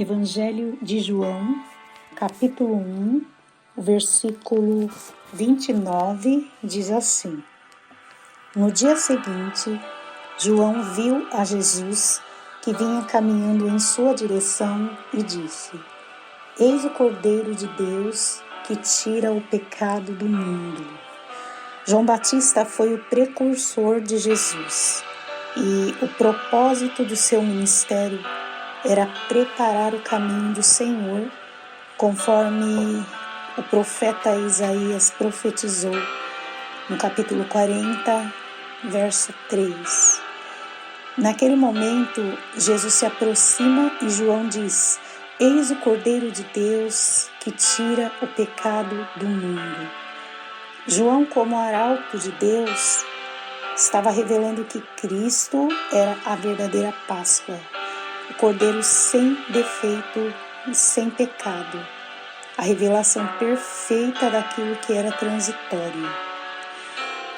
Evangelho de João, capítulo 1, o versículo 29, diz assim: No dia seguinte, João viu a Jesus que vinha caminhando em sua direção e disse: Eis o Cordeiro de Deus que tira o pecado do mundo. João Batista foi o precursor de Jesus e o propósito do seu ministério era preparar o caminho do Senhor, conforme o profeta Isaías profetizou no capítulo 40, verso 3. Naquele momento, Jesus se aproxima e João diz: Eis o Cordeiro de Deus que tira o pecado do mundo. João, como arauto de Deus, estava revelando que Cristo era a verdadeira Páscoa, o Cordeiro sem defeito e sem pecado, a revelação perfeita daquilo que era transitório.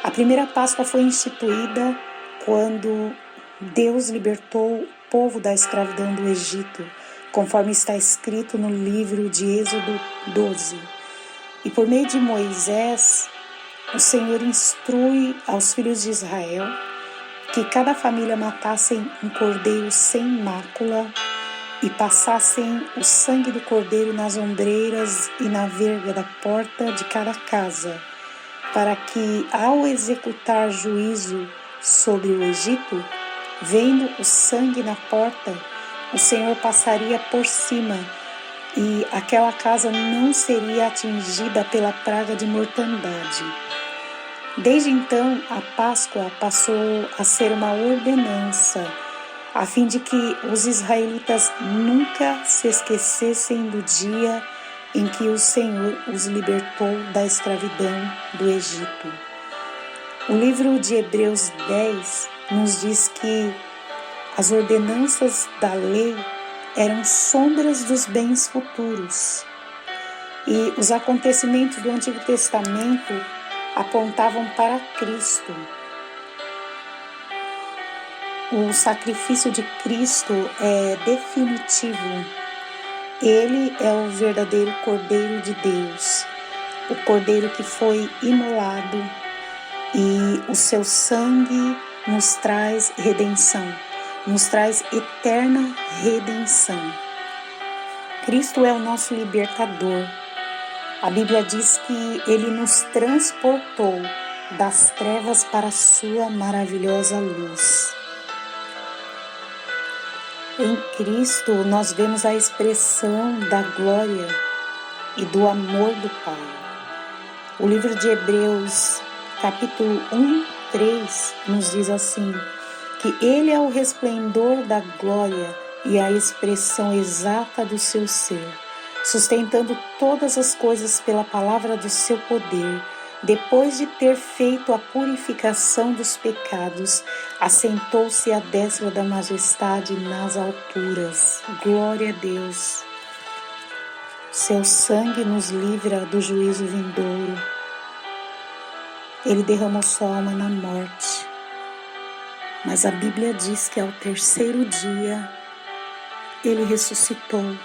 A primeira Páscoa foi instituída quando Deus libertou o povo da escravidão do Egito, conforme está escrito no livro de Êxodo 12. E por meio de Moisés, o Senhor instrui aos filhos de Israel que cada família matassem um cordeiro sem mácula e passassem o sangue do cordeiro nas ombreiras e na verga da porta de cada casa, para que, ao executar juízo sobre o Egito, vendo o sangue na porta, o Senhor passaria por cima e aquela casa não seria atingida pela praga de mortandade. Desde então, a Páscoa passou a ser uma ordenança, a fim de que os israelitas nunca se esquecessem do dia em que o Senhor os libertou da escravidão do Egito. O livro de Hebreus 10 nos diz que as ordenanças da lei eram sombras dos bens futuros e os acontecimentos do Antigo Testamento apontavam para Cristo. O sacrifício de Cristo é definitivo. Ele é o verdadeiro Cordeiro de Deus, o Cordeiro que foi imolado, e o seu sangue nos traz redenção, nos traz eterna redenção. Cristo é o nosso libertador. A Bíblia diz que Ele nos transportou das trevas para a sua maravilhosa luz. Em Cristo nós vemos a expressão da glória e do amor do Pai. O livro de Hebreus, capítulo 1, 3, nos diz assim, que Ele é o resplendor da glória e a expressão exata do seu ser, sustentando todas as coisas pela palavra do seu poder. Depois de ter feito a purificação dos pecados, assentou-se à destra da majestade nas alturas. Glória a Deus. Seu sangue nos livra do juízo vindouro. Ele derramou sua alma na morte. Mas a Bíblia diz que ao terceiro dia, Ele ressuscitou,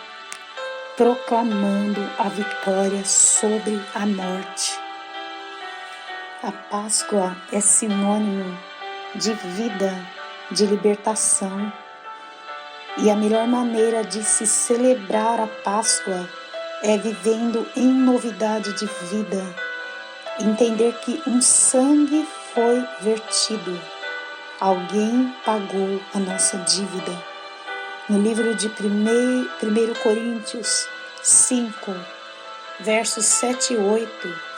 proclamando a vitória sobre a morte. A Páscoa é sinônimo de vida, de libertação. E a melhor maneira de se celebrar a Páscoa é vivendo em novidade de vida. Entender que um sangue foi vertido. Alguém pagou a nossa dívida. No livro de 1 Coríntios 5, versos 7 e 8,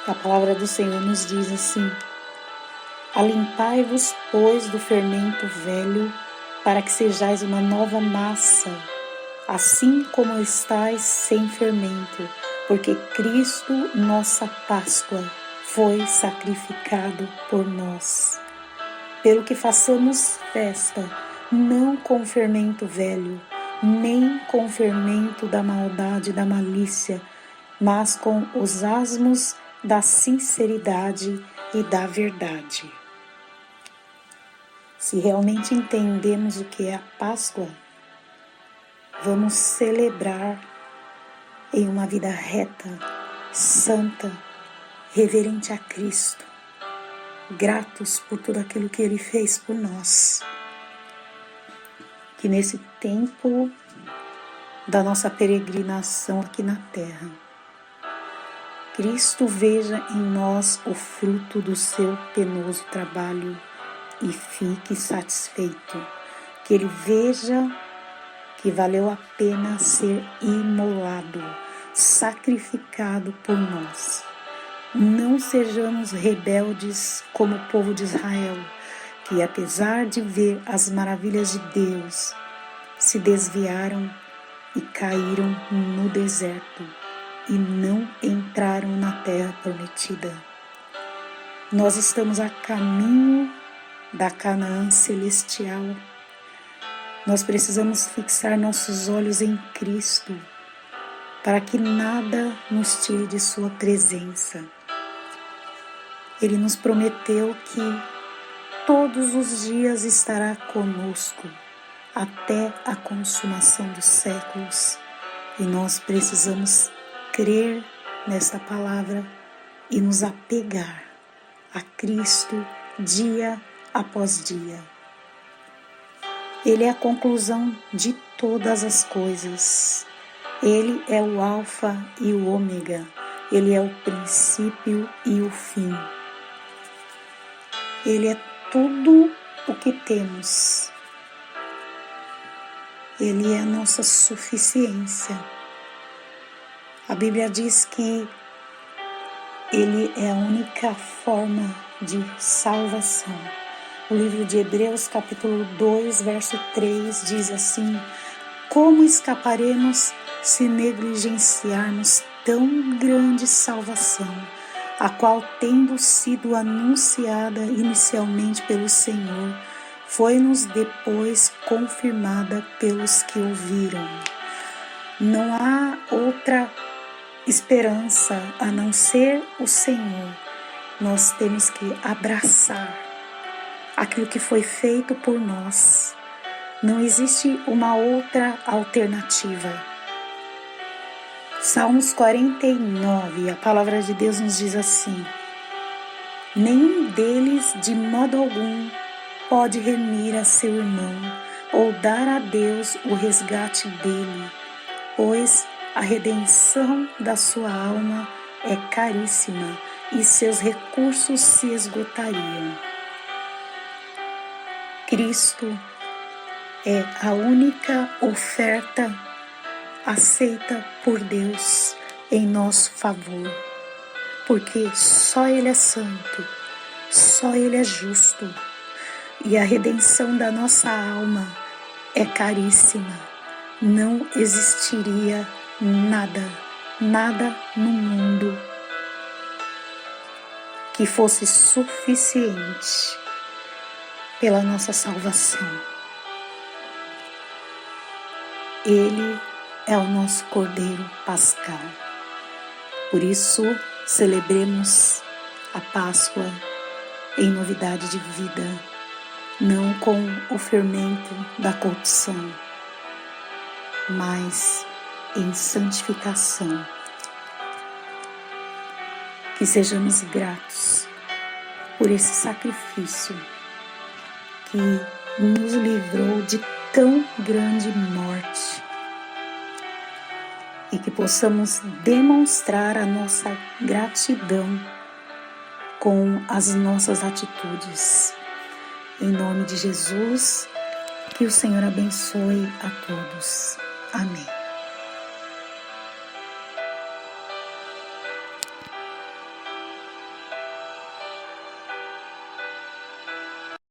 a palavra do Senhor nos diz assim: Alimpai-vos, pois, do fermento velho, para que sejais uma nova massa, assim como estáis sem fermento, porque Cristo, nossa Páscoa, foi sacrificado por nós. Pelo que façamos festa, não com fermento velho, nem com fermento da maldade e da malícia, mas com os asmos da sinceridade e da verdade. Se realmente entendemos o que é a Páscoa, vamos celebrar em uma vida reta, santa, reverente a Cristo, gratos por tudo aquilo que Ele fez por nós. Que nesse tempo da nossa peregrinação aqui na terra, Cristo veja em nós o fruto do seu penoso trabalho e fique satisfeito. Que Ele veja que valeu a pena ser imolado, sacrificado por nós. Não sejamos rebeldes como o povo de Israel, que apesar de ver as maravilhas de Deus, se desviaram e caíram no deserto e não entraram na terra prometida. Nós estamos a caminho da Canaã celestial. Nós precisamos fixar nossos olhos em Cristo para que nada nos tire de sua presença. Ele nos prometeu que todos os dias estará conosco até a consumação dos séculos. E nós precisamos crer nesta palavra e nos apegar a Cristo dia após dia. Ele é a conclusão de todas as coisas. Ele é o Alfa e o Ômega. Ele é o princípio e o fim. Ele é tudo o que temos. Ele é a nossa suficiência. A Bíblia diz que Ele é a única forma de salvação. O livro de Hebreus, capítulo 2, verso 3, diz assim: como escaparemos se negligenciarmos tão grande salvação, a qual, tendo sido anunciada inicialmente pelo Senhor, foi-nos depois confirmada pelos que ouviram. Não há outra esperança a não ser o Senhor. Nós temos que abraçar aquilo que foi feito por nós. Não existe uma outra alternativa. Salmos 49, a palavra de Deus nos diz assim: nenhum deles de modo algum pode remir a seu irmão ou dar a Deus o resgate dele, pois a redenção da sua alma é caríssima e seus recursos se esgotariam. Cristo é a única oferta aceita por Deus em nosso favor, porque só Ele é santo, só Ele é justo, e a redenção da nossa alma é caríssima. Não existiria nada no mundo que fosse suficiente pela nossa salvação. Ele é o nosso Cordeiro Pascal. Por isso, celebremos a Páscoa em novidade de vida, não com o fermento da corrupção, mas em santificação. Que sejamos gratos por esse sacrifício que nos livrou de tão grande morte, e que possamos demonstrar a nossa gratidão com as nossas atitudes. Em nome de Jesus, que o Senhor abençoe a todos. Amém.